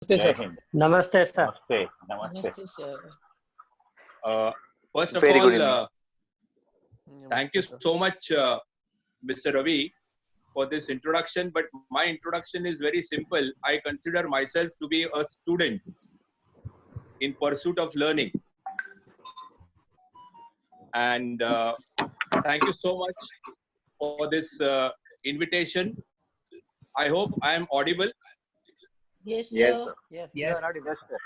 नमस्ते जय सर। हिंद। नमस्ते सर। नमस्ते नमस्ते। Namaste, sir. First of Very good all, evening. thank you so much, Mr. Ravi, for this introduction. But my introduction is very simple. I consider myself to be a student in pursuit of learning. And thank you so much for this invitation. I hope I am audible. Yes, Yes, sir. sir. Yes, Yes. you are audible. Yes, sir.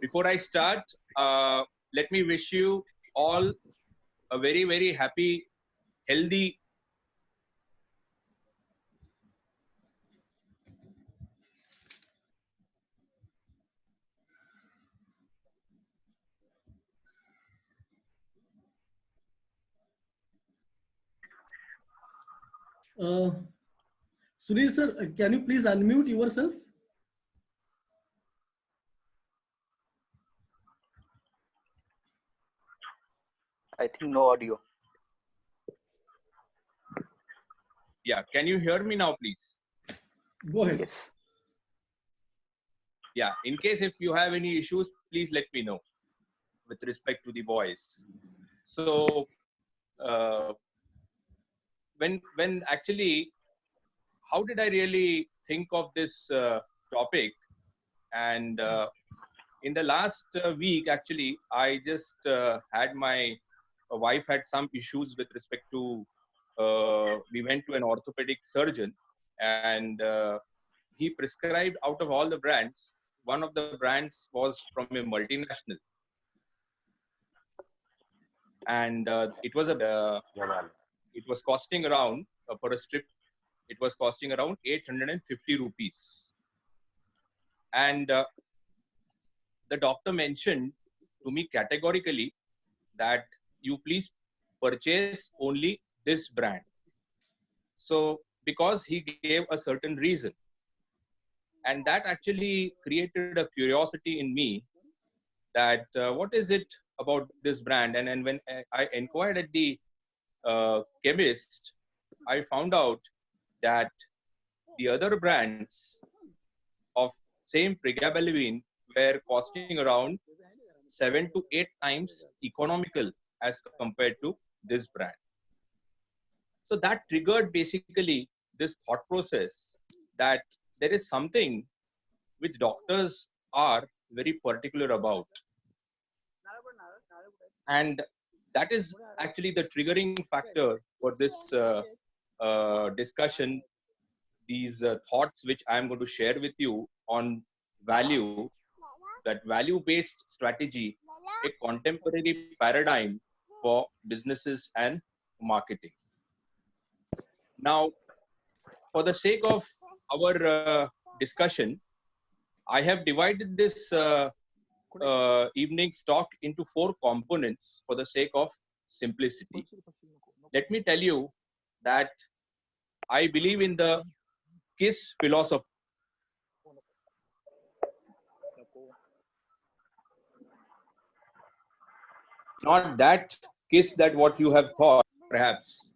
Before I start, let me wish you all a very, very happy, healthy. Sunil sir, can you please unmute yourself? I think no audio. Yeah, can you hear me now, please? Go ahead. Yes. Yeah, in case if you have any issues, please let me know with respect to the voice. So, when actually, how did I really think of this topic? And in the last week, actually, I just had my wife had some issues with respect to. We went to an orthopedic surgeon, and he prescribed out of all the brands. One of the brands was from a multinational, and it was it was costing around for a strip. It was costing around 850 rupees, and the doctor mentioned to me categorically that you please purchase only this brand. So because he gave a certain reason, and that actually created a curiosity in me that what is it about this brand. And when I inquired at the chemist, I found out that the other brands of same pregabalin were costing around 7 to 8 times economical as compared to this brand. So that triggered basically this thought process that there is something which doctors are very particular about. And that is actually the triggering factor for this discussion, these thoughts which I am going to share with you on value, that value-based strategy, a contemporary paradigm for businesses and marketing. Now, for the sake of our discussion, I have divided this evening's talk into 4 components for the sake of simplicity. Let me tell you that I believe in the KISS philosophy. Not that KISS that what you have thought, perhaps.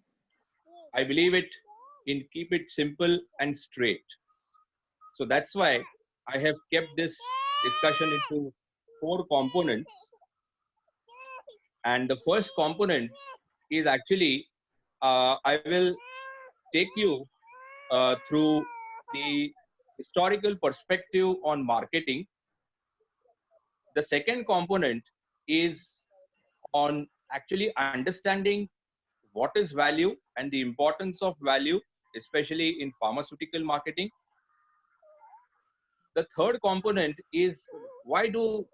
I believe it in keep it simple and straight. So that's why I have kept this discussion into 4 components. And the first component is actually, I will take you through the historical perspective on marketing. The second component is on actually understanding what is value and the importance of value, especially in pharmaceutical marketing. The third component is why do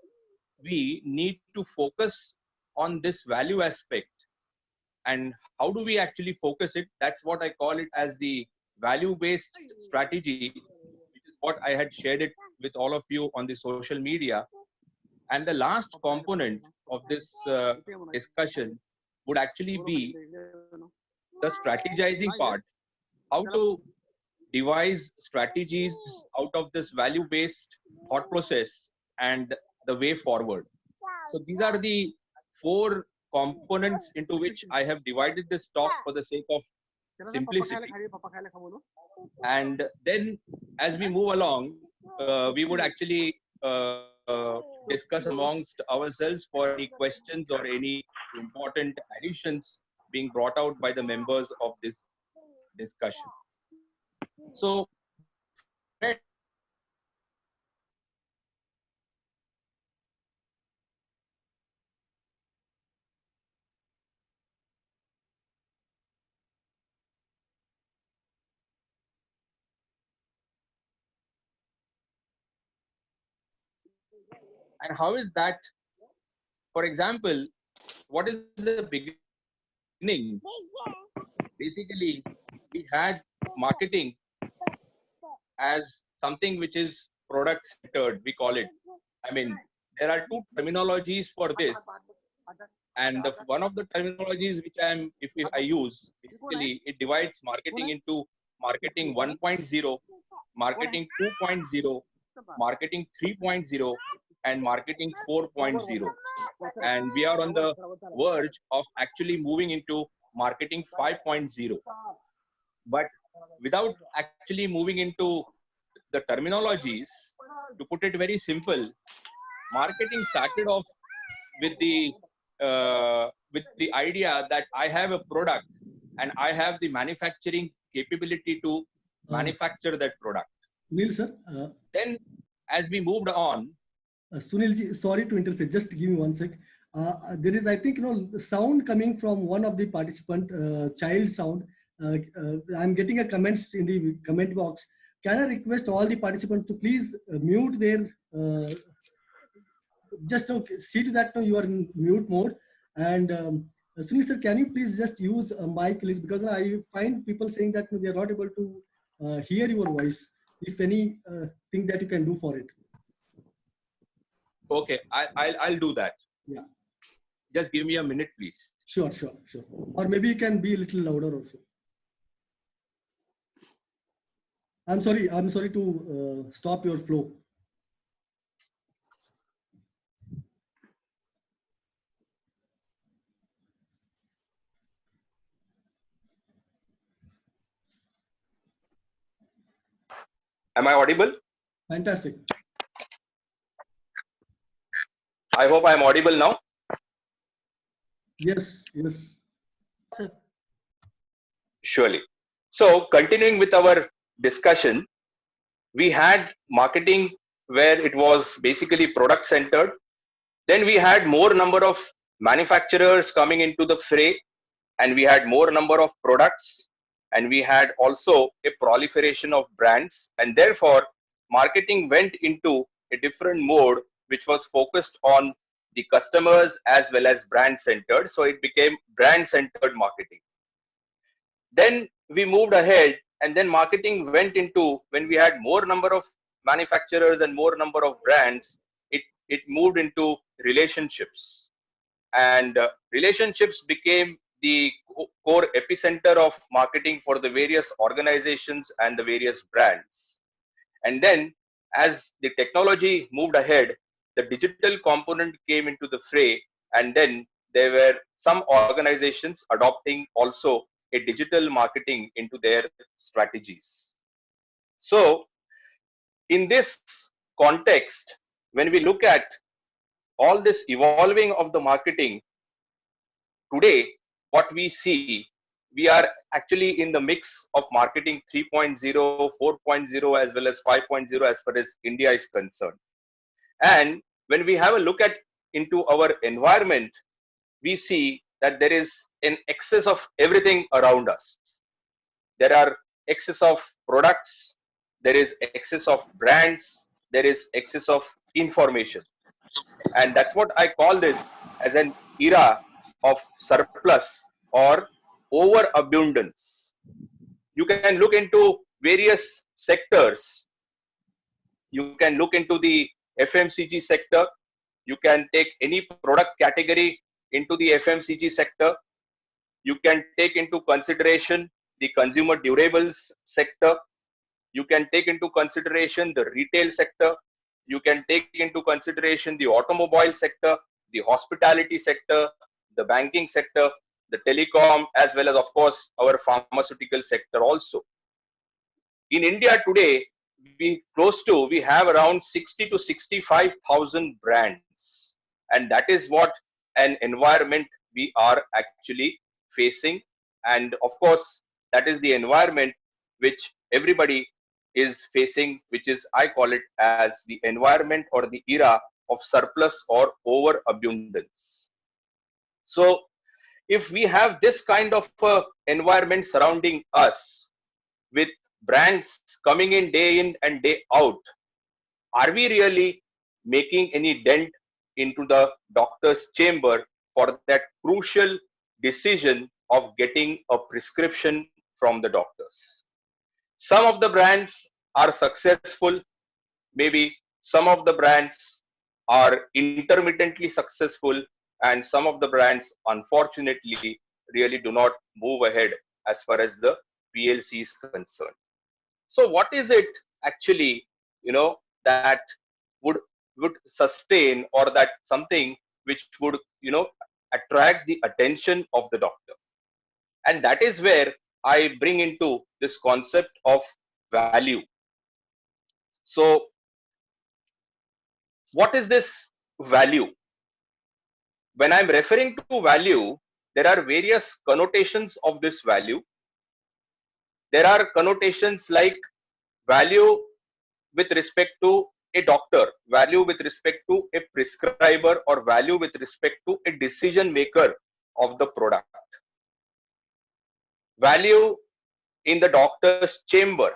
we need to focus on this value aspect, and how do we actually focus it? That's what I call it as the value-based strategy, which is what I had shared it with all of you on the social media. And the last component of this discussion would actually be the strategizing part, how to devise strategies out of this value-based thought process and the way forward. So these are the 4 components into which I have divided this talk for the sake of simplicity. And then as we move along, we would actually discuss amongst ourselves for any questions or any important additions being brought out by the members of this discussion. So, and how is that? For example, what is the beginning? Basically, we had marketing as something which is product centered, we call it. I mean, there are two terminologies for this, and one of the terminologies which if I use, basically it divides marketing into marketing 1.0, marketing 2.0, marketing 3.0, and marketing 4.0. And we are on the verge of actually moving into marketing 5.0. But without actually moving into the terminologies, to put it very simple, marketing started off with the idea that I have a product and I have the manufacturing capability to manufacture that product. Sunil sir. Then, as we moved on, Sunil ji, sorry to interfere. Just give me one sec. There is, I think, sound coming from one of the participant, child sound. I'm getting a comments in the comment box. Can I request all the participants to please mute their, just see to that you are in mute mode. And Sunil sir, can you please just use a mic, because I find people saying that they are not able to hear your voice. If any thing that you can do for it. okay, I'll do that. Yeah. Just give me a minute, please. Sure. Or maybe you can be a little louder also. I'm sorry to stop your flow. Am I audible? Fantastic. I hope I'm audible now. Yes. Sir. Surely. So, continuing with our discussion, we had marketing where it was basically product centered. Then we had more number of manufacturers coming into the fray, and we had more number of products, and we had also a proliferation of brands, and therefore marketing went into a different mode which was focused on the customers as well as brand centered. So it became brand centered marketing. Then we moved ahead, and then marketing went into, when we had more number of manufacturers and more number of brands, it moved into relationships, and relationships became the core epicenter of marketing for the various organizations and the various brands. And then as the technology moved ahead, the digital component came into the fray, and then there were some organizations adopting also a digital marketing into their strategies. So in this context, when we look at all this evolving of the marketing, today what we see, we are actually in the mix of marketing 3.0, 4.0 as well as 5.0 as far as India is concerned. And when we have a look at into our environment, we see that there is an excess of everything around us. There are excess of products, there is excess of brands, there is excess of information. And that's what I call this as an era of surplus or overabundance. You can look into various sectors. You can look into the FMCG sector. You can take any product category into the FMCG sector. You can take into consideration the consumer durables sector. You can take into consideration the retail sector. You can take into consideration the automobile sector, the hospitality sector, the banking sector, the telecom, as well as, of course, our pharmaceutical sector also. In India today, we have around 60 to 65,000 brands, and that is what an environment we are actually facing. And of course, that is the environment which everybody is facing, which is, I call it as the environment or the era of surplus or overabundance. So if we have this kind of environment surrounding us with brands coming in day in and day out, are we really making any dent into the doctor's chamber for that crucial decision of getting a prescription from the doctors? Some of the brands are successful, maybe some of the brands are intermittently successful, and some of the brands unfortunately really do not move ahead as far as the PLC is concerned. So what is it actually, that would sustain, or that something which would, attract the attention of the doctor? And that is where I bring into this concept of value. So what is this value? When I'm referring to value, there are various connotations of this value. There are connotations like value with respect to a doctor, value with respect to a prescriber, or value with respect to a decision maker of the product. Value in the doctor's chamber.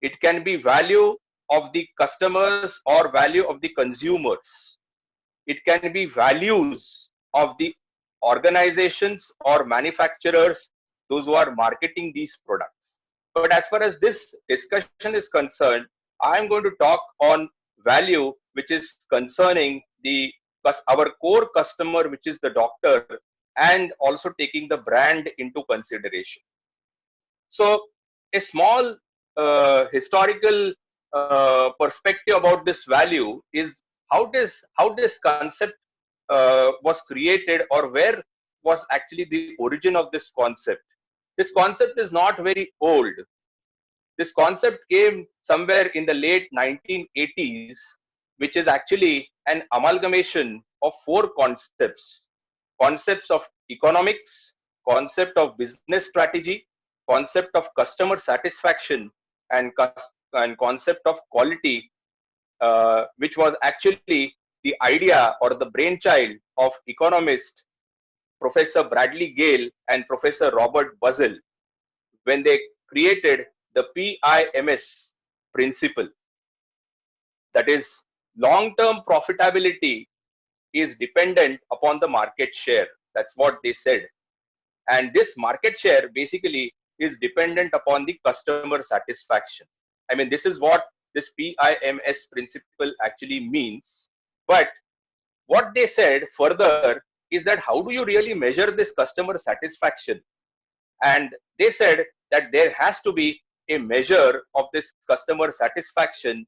It can be value of the customers or value of the consumers. It can be values of the organizations or manufacturers, those who are marketing these products. But as far as this discussion is concerned, I'm going to talk on value which is concerning our core customer, which is the doctor, and also taking the brand into consideration. So a small historical perspective about this value is how this concept was created, or where was actually the origin of this concept. This concept is not very old. This concept came somewhere in the late 1980s, which is actually an amalgamation of four concepts. Concepts of economics, concept of business strategy, concept of customer satisfaction, and concept of quality, which was actually the idea or the brainchild of economist Professor Bradley Gale and Professor Robert Buzzell when they created the PIMS principle. That is, long-term profitability is dependent upon the market share. That's what they said. And this market share basically is dependent upon the customer satisfaction. I mean, this is what this PIMS principle actually means. But what they said further is that how do you really measure this customer satisfaction? And they said that there has to be a measure of this customer satisfaction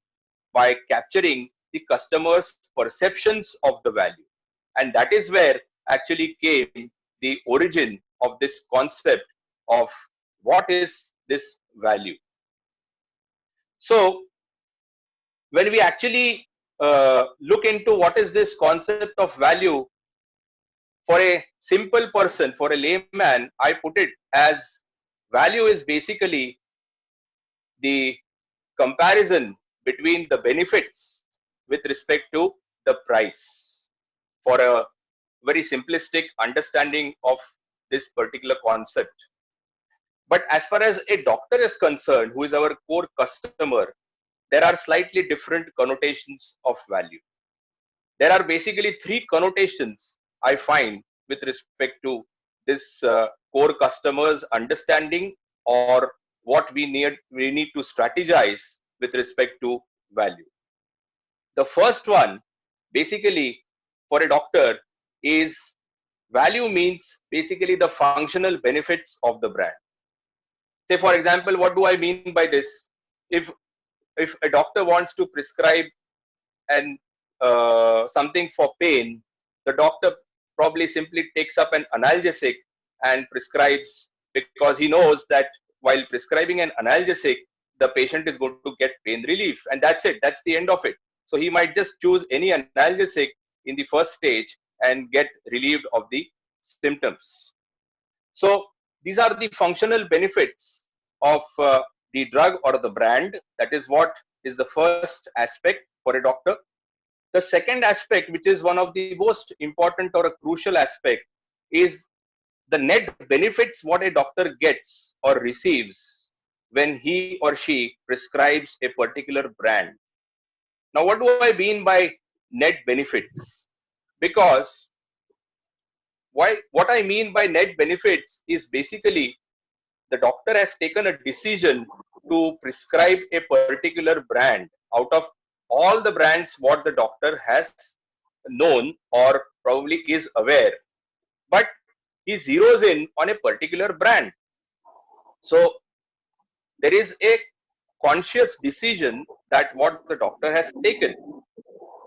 by capturing the customer's perceptions of the value. And that is where actually came the origin of this concept of what is this value. So when we actually look into what is this concept of value, for a simple person, for a layman, I put it as value is basically the comparison between the benefits with respect to the price, for a very simplistic understanding of this particular concept. But as far as a doctor is concerned, who is our core customer, there are slightly different connotations of value. There are basically three connotations I find with respect to this core customer's understanding, or what we need to strategize with respect to value. The first one, basically, for a doctor is value means basically the functional benefits of the brand. Say, for example, what do I mean by this? If a doctor wants to prescribe something for pain, the doctor probably simply takes up an analgesic and prescribes, because he knows that while prescribing an analgesic, the patient is going to get pain relief, and that's it. That's the end of it. So he might just choose any analgesic in the first stage and get relieved of the symptoms. So these are the functional benefits of the drug or the brand. That is what is the first aspect for a doctor. The second aspect, which is one of the most important or a crucial aspect, is the net benefits what a doctor gets or receives when he or she prescribes a particular brand. Now, what do I mean by net benefits? Because what I mean by net benefits is basically the doctor has taken a decision to prescribe a particular brand out of all the brands what the doctor has known or probably is aware, but he zeroes in on a particular brand. So there is a conscious decision that what the doctor has taken.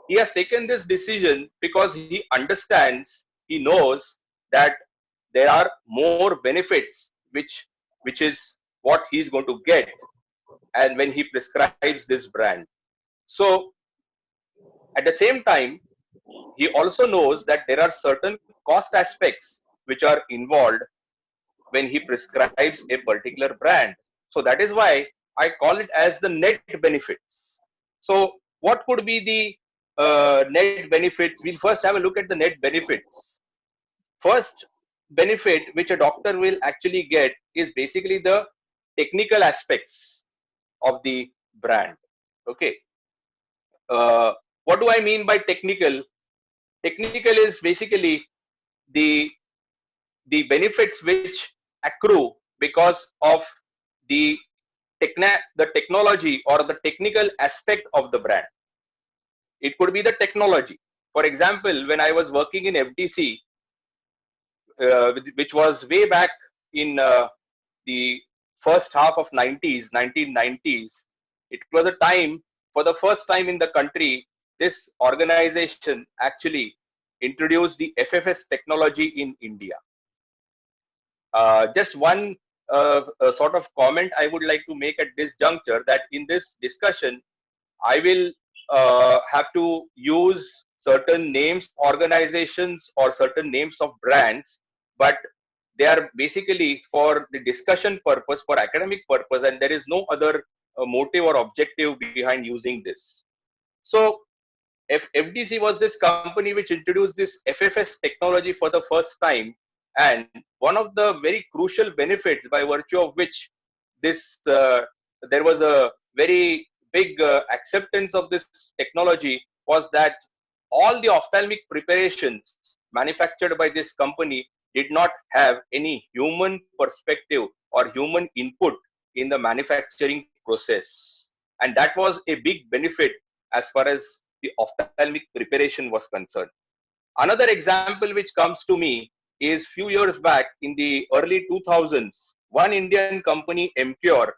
He has taken this decision because he understands, he knows that there are more benefits which is what he's going to get, and when he prescribes this brand. So at the same time, he also knows that there are certain cost aspects which are involved when he prescribes a particular brand. So that is why I call it as the net benefits. So what could be the net benefits? We'll first have a look at the net benefits. First benefit which a doctor will actually get is basically the technical aspects of the brand. Okay. What do I mean by technical? Technical is basically the benefits which accrue because of the technology or the technical aspect of the brand. It could be the technology. For example, when I was working in FDC, which was way back in the first half of 1990s, it was a time, for the first time in the country, this organization actually introduced the FFS technology in India. Just one sort of comment I would like to make at this juncture, that in this discussion, I will have to use certain names, organizations, or certain names of brands, but they are basically for the discussion purpose, for academic purpose, and there is no other motive or objective behind using this. So FDC was this company which introduced this FFS technology for the first time, and one of the very crucial benefits by virtue of which this there was a very big acceptance of this technology was that all the ophthalmic preparations manufactured by this company did not have any human perspective or human input in the manufacturing process, and that was a big benefit as far as the ophthalmic preparation was concerned. Another example which comes to me is few years back in the early 2000s, one Indian company, Emcure,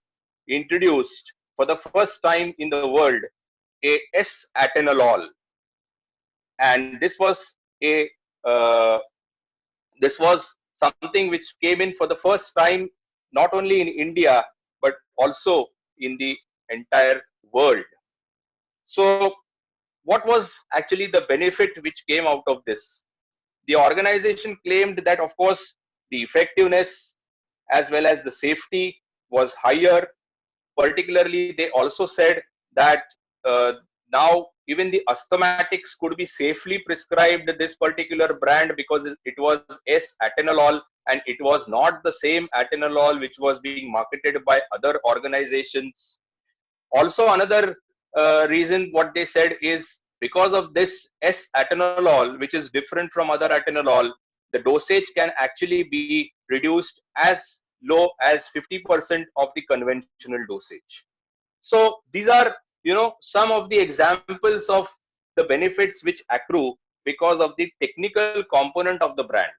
introduced for the first time in the world a S-atenolol, and this was something which came in for the first time not only in India but also in the entire world. So what was actually the benefit which came out of this? The organization claimed that, of course, the effectiveness as well as the safety was higher. Particularly, they also said that now even the asthmatics could be safely prescribed this particular brand because it was S-atenolol, and it was not the same atenolol which was being marketed by other organizations. Also, another reason what they said is because of this S-atenolol, which is different from other atenolol, the dosage can actually be reduced as low as 50% of the conventional dosage. So these are, some of the examples of the benefits which accrue because of the technical component of the brand.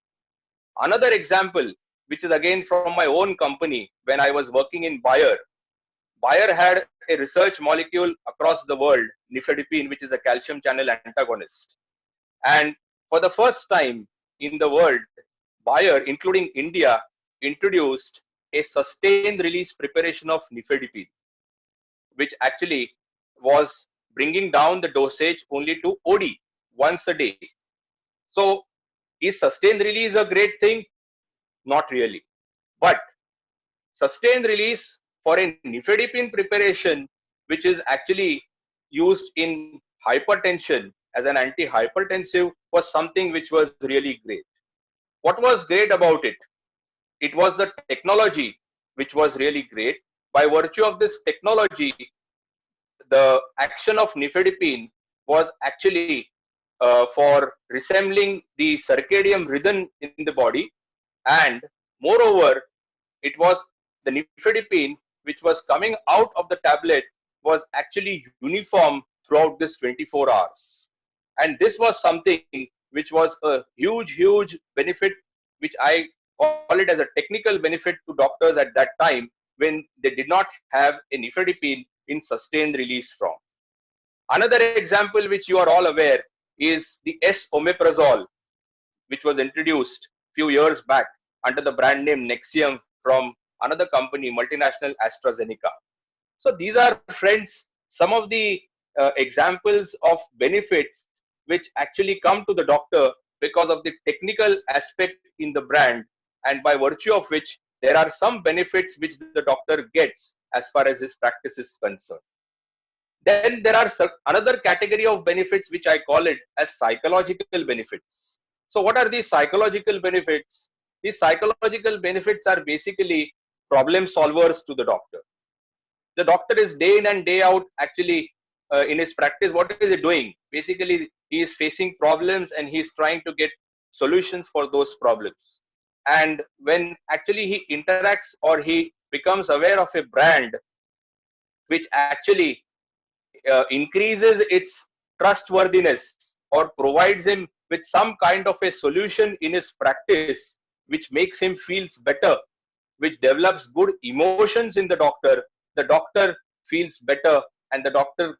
Another example, which is again from my own company, when I was working in Bayer. Bayer had a research molecule across the world, nifedipine, which is a calcium channel antagonist. And for the first time in the world, Bayer, including India, introduced a sustained release preparation of nifedipine. which actually was bringing down the dosage only to OD once a day. So is sustained release a great thing? Not really. But sustained release for a nifedipine preparation, which is actually used in hypertension as an antihypertensive, was something which was really great. What was great about it? It was the technology which was really great. By virtue of this technology, the action of nifedipine was actually for resembling the circadian rhythm in the body, and moreover, it was the nifedipine which was coming out of the tablet was actually uniform throughout this 24 hours. And this was something which was a huge benefit, which I call it as a technical benefit to doctors at that time when they did not have a nifedipine in sustained release form. Another example which you are all aware is the S-omeprazole, which was introduced few years back under the brand name Nexium from another company, multinational AstraZeneca. So these are, friends, some of the examples of benefits which actually come to the doctor because of the technical aspect in the brand, and by virtue of which there are some benefits which the doctor gets as far as his practice is concerned. Then there are another category of benefits which I call it as psychological benefits. So what are these psychological benefits? These psychological benefits are basically problem solvers to the doctor. The doctor is day in and day out actually in his practice. What is he doing? Basically, he is facing problems and he is trying to get solutions for those problems. And when actually he interacts or he becomes aware of a brand which actually increases its trustworthiness or provides him with some kind of a solution in his practice, which makes him feels better, which develops good emotions in the doctor feels better, and the doctor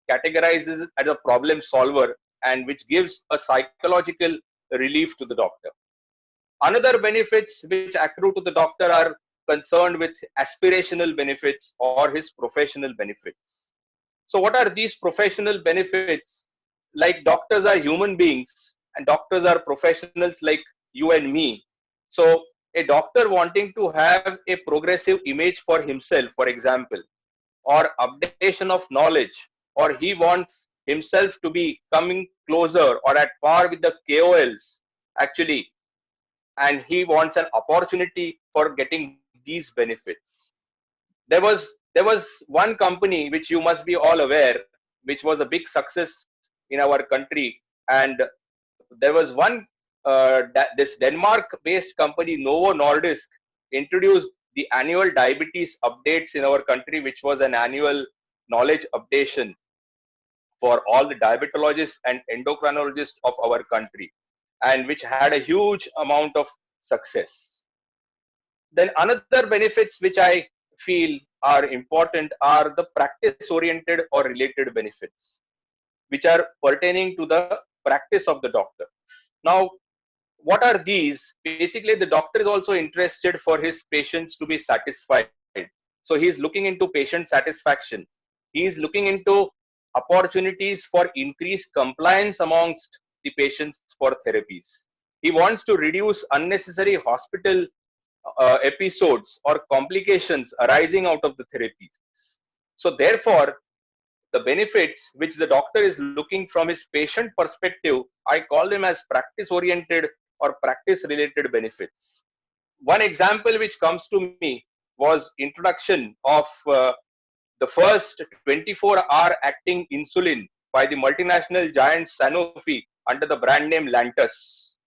categorizes it as a problem solver, and which gives a psychological relief to the doctor. Another benefits which accrue to the doctor are concerned with aspirational benefits or his professional benefits. So what are these professional benefits? Like, doctors are human beings and doctors are professionals like you and me. So a doctor wanting to have a progressive image for himself, for example, or updation of knowledge, or he wants himself to be coming closer or at par with the KOLs actually, and he wants an opportunity for getting these benefits. There was one company which you must be all aware, which was a big success in our country, and there was one this Denmark-based company Novo Nordisk introduced the annual diabetes updates in our country, which was an annual knowledge updation for all the diabetologists and endocrinologists of our country, and which had a huge amount of success. Then another benefits which I feel are important are the practice oriented or related benefits, which are pertaining to the practice of the doctor. Now, what are these? Basically, the doctor is also interested for his patients to be satisfied. So he is looking into patient satisfaction. He is looking into opportunities for increased compliance amongst the patients for therapies. He wants to reduce unnecessary hospital episodes or complications arising out of the therapies. So therefore, the benefits which the doctor is looking from his patient perspective, I call them as practice oriented or practice related benefits. One example which comes to me was introduction of the first 24-hour acting insulin by the multinational giant Sanofi under the brand name Lantus.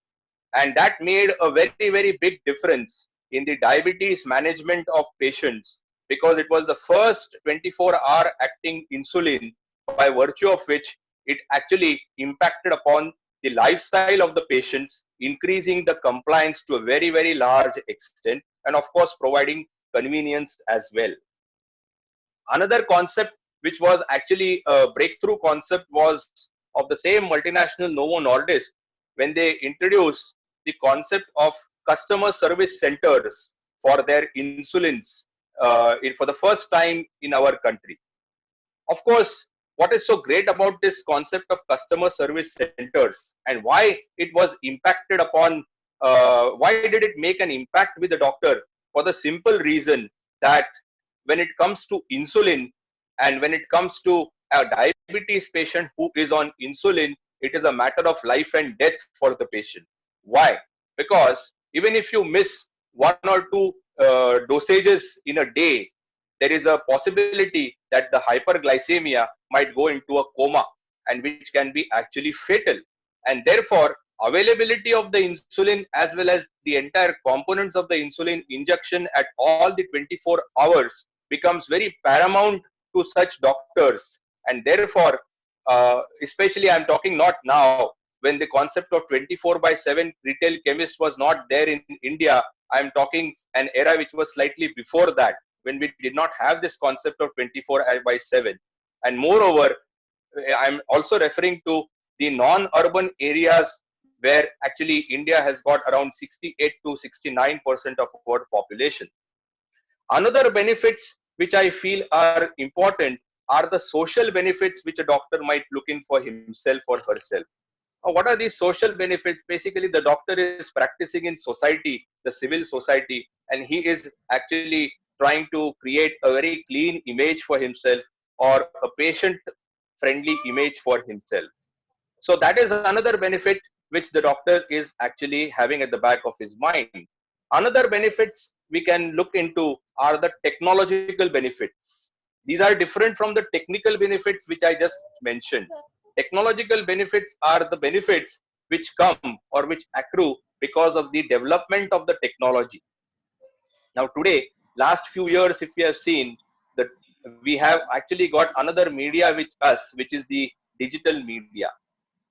And that made a very big difference in the diabetes management of patients, because it was the first 24-hour acting insulin by virtue of which it actually impacted upon the lifestyle of the patients, increasing the compliance to a very large extent, and of course providing convenience as well. Another concept which was actually a breakthrough concept was of the same multinational Novo Nordisk, when they introduced the concept of customer service centers for their insulins for the first time in our country. Of course, what is so great about this concept of customer service centers and why it was impacted upon, why did it make an impact with the doctor? For the simple reason that when it comes to insulin and when it comes to a diabetes patient who is on insulin, it is a matter of life and death for the patient. Why? Because even if you miss one or two dosages in a day, there is a possibility that the hyperglycemia might go into a coma, and which can be actually fatal. And therefore, availability of the insulin as well as the entire components of the insulin injection at all the 24 hours becomes very paramount to such doctors. And therefore, especially I'm talking not now, when the concept of 24/7 retail chemist was not there in India. I'm talking an era which was slightly before that, when we did not have this concept of 24/7. And moreover, I'm also referring to the non-urban areas where actually India has got around 68 to 69% of our population. Another benefits which I feel are important are the social benefits which a doctor might look in for himself or herself. What are these social benefits? Basically, the doctor is practicing in society, the civil society, and he is actually trying to create a very clean image for himself or a patient friendly image for himself. So that is another benefit which the doctor is actually having at the back of his mind. Another benefits we can look into are the technological benefits. These are different from the technical benefits which I just mentioned. Technological benefits are the benefits which come or which accrue because of the development of the technology. Now today, last few years, if we have seen that we have actually got another media with us, which is the digital media.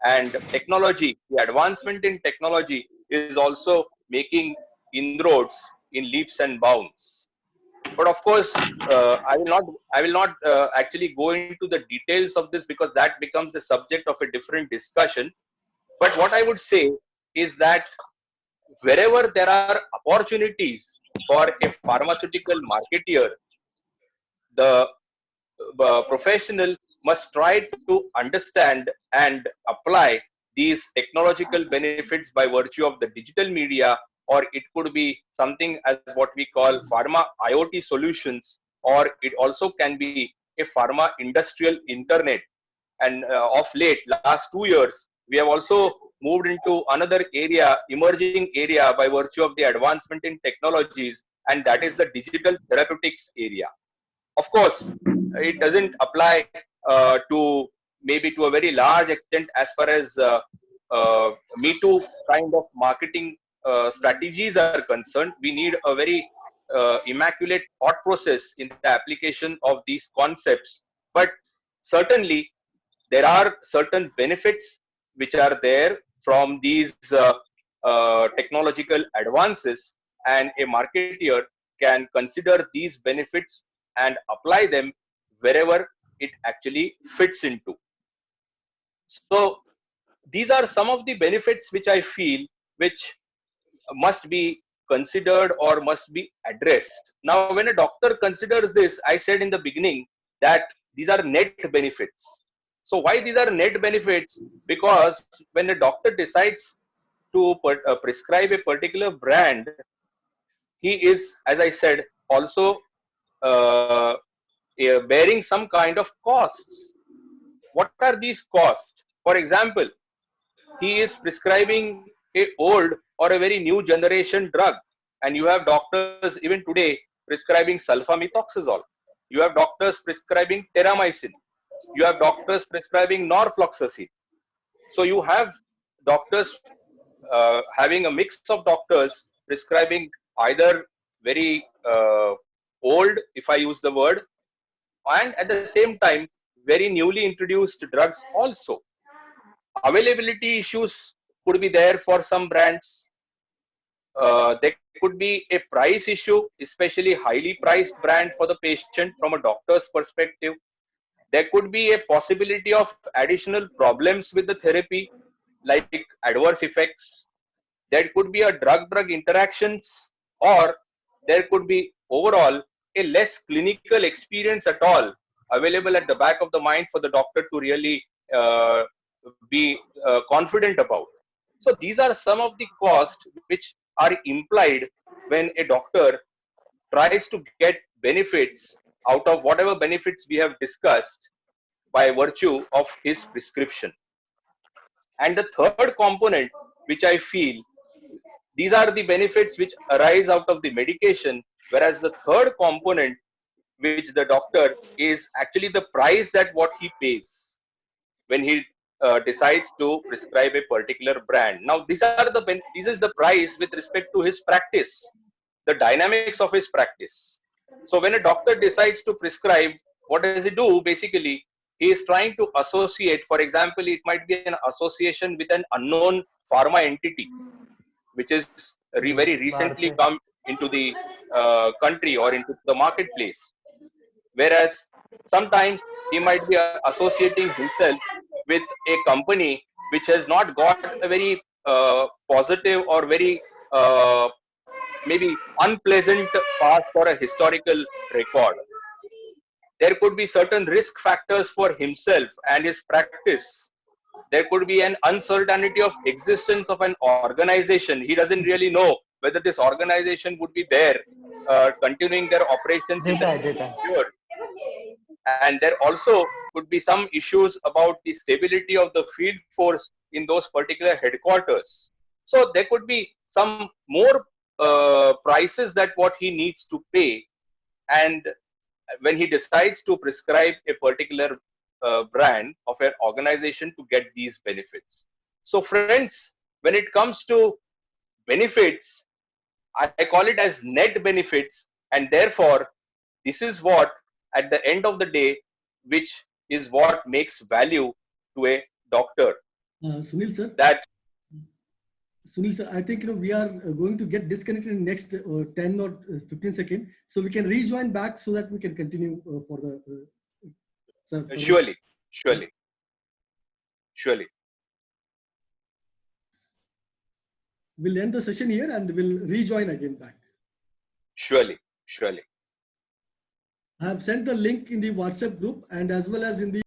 And technology, the advancement in technology is also making inroads in leaps and bounds. But of course, I will not actually go into the details of this because that becomes the subject of a different discussion. But what I would say is that wherever there are opportunities for a pharmaceutical marketeer, the professional must try to understand and apply these technological benefits by virtue of the digital media, or it could be something as what we call pharma IoT solutions, or it also can be a pharma industrial internet. And of late, last 2 years, we have also moved into another area, emerging area by virtue of the advancement in technologies, and that is the digital therapeutics area. Of course, it doesn't apply to maybe to a very large extent as far as Me Too kind of marketing strategies are concerned. We need a very immaculate thought process in the application of these concepts. But certainly, there are certain benefits which are there from these technological advances, and a marketeer can consider these benefits and apply them wherever it actually fits into. So these are some of the benefits which I feel which must be considered or must be addressed. Now, when a doctor considers this, I said in the beginning that these are net benefits. So why these are net benefits? Because when a doctor decides to prescribe a particular brand, he is, as I said, also uh, bearing some kind of costs. What are these costs? For example, he is prescribing a old or a very new generation drug, and you have doctors even today prescribing sulfamethoxazole. You have doctors prescribing terramycin. You have doctors prescribing norfloxacin. So you have doctors having a mix of doctors prescribing either very old, if I use the word, and at the same time very newly introduced drugs also. Availability issues could be there for some brands. There could be a price issue, especially highly priced brand for the patient from a doctor's perspective. There could be a possibility of additional problems with the therapy, like adverse effects. There could be a drug-drug interactions, or there could be overall a less clinical experience at all available at the back of the mind for the doctor to really be confident about. So these are some of the costs which are implied when a doctor tries to get benefits out of whatever benefits we have discussed by virtue of his prescription. And the third component, which I feel, these are the benefits which arise out of the medication, whereas the third component, which the doctor, is actually the price that what he pays when he decides to prescribe a particular brand. Now, this is the price with respect to his practice, the dynamics of his practice. So when a doctor decides to prescribe, what does he do? Basically, he is trying to associate, for example, it might be an association with an unknown pharma entity, which is very recently come into the country or into the marketplace. Whereas sometimes he might be associating himself with a company which has not got a very positive or very maybe unpleasant past or a historical record. There could be certain risk factors for himself and his practice. There could be an uncertainty of existence of an organization. He doesn't really know whether this organization would be there continuing their operations in the future. And there also could be some issues about the stability of the field force in those particular headquarters. So there could be some more prices that what he needs to pay, and when he decides to prescribe a particular brand of an organization to get these benefits. So friends, when it comes to benefits, I call it as net benefits, and therefore this is what at the end of the day, which is what makes value to a doctor. Sunil sir. That Sunil sir, I think we are going to get disconnected in next 10 or 15 seconds, so we can rejoin back so that we can continue for the. Surely. We'll end the session here and we'll rejoin again back. Surely. I have sent the link in the WhatsApp group and as well as in the